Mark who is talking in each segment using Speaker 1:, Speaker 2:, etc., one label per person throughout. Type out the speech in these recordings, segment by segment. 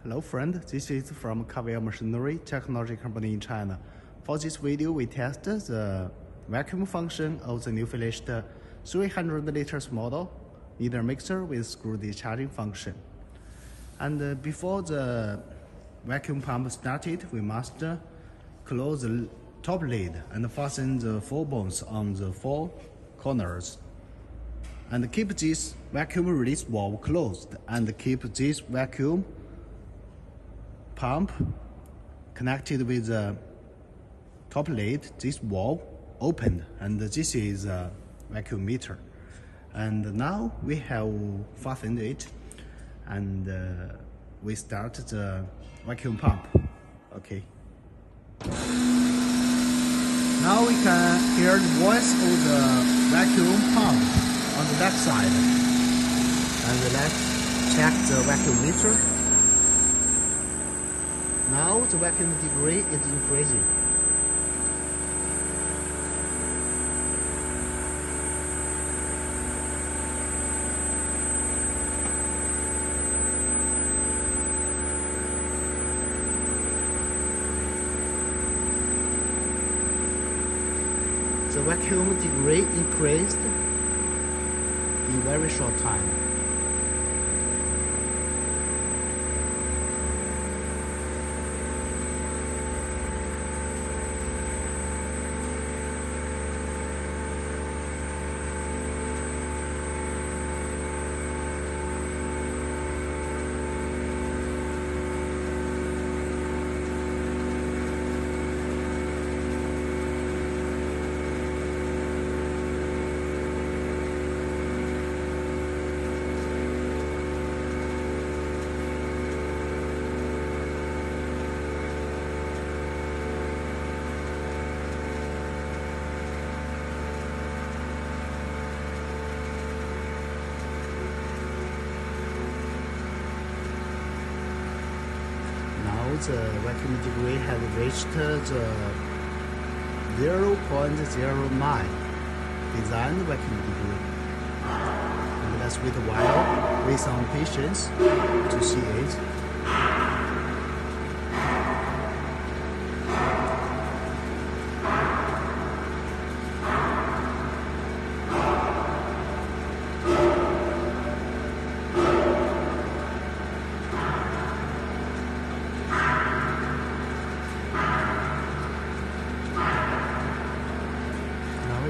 Speaker 1: Hello friend, this is from Karvil machinery technology company in China. For this video, we test the vacuum function of the new finished 300 liters model kneader mixer with screw discharging function. And before the vacuum pump started, we must close the top lid and fasten the 4 bones on the 4 corners. And keep this vacuum release valve closed and keep this vacuum pump connected with the top lid, this valve opened, and this is a vacuum meter. And now we have fastened it, and we start the vacuum pump. Okay. Now we can hear the voice of the vacuum pump on the back side. And let's check the vacuum meter. Now the vacuum degree is increasing. The vacuum degree increased in very short time. The vacuum degree has reached the 0.09 designed vacuum degree. And let's wait a while with some patience to see it.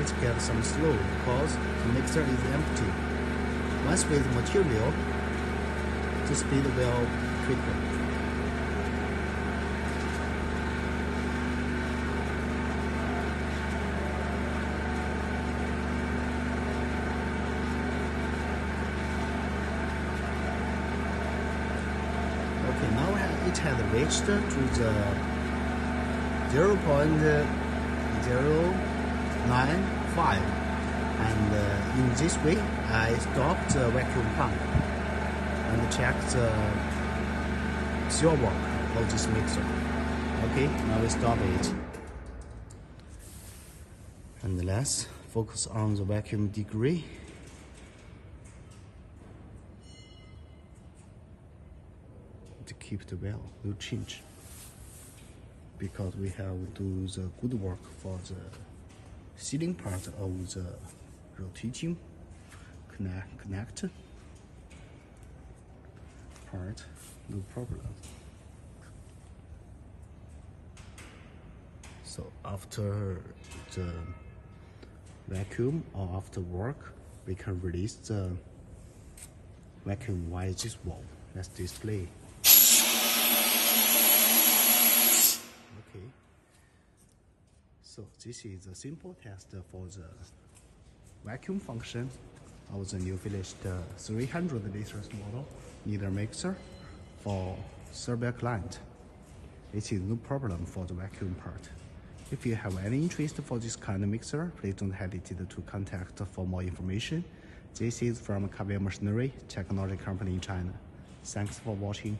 Speaker 1: It gets some slow because the mixer is empty. Once with material, the speed will quicker. Okay, now it has reached to the 0.095, and in this way I stopped the vacuum pump and checked the seal work of this mixer. Okay, now we stop it. And let's focus on the vacuum degree. To keep the valve will change, because we have to do the good work for the sealing part of the rotating connect part, no problem. So after the vacuum or after work, we can release the vacuum via this valve. Let's display. Okay. So this is a simple test for the vacuum function of the new finished 300 liters model kneader mixer for Serbia client. It is no problem for the vacuum part. If you have any interest for this kind of mixer, please don't hesitate to contact for more information. This is from Karvil Machinery Technology Company in China. Thanks for watching.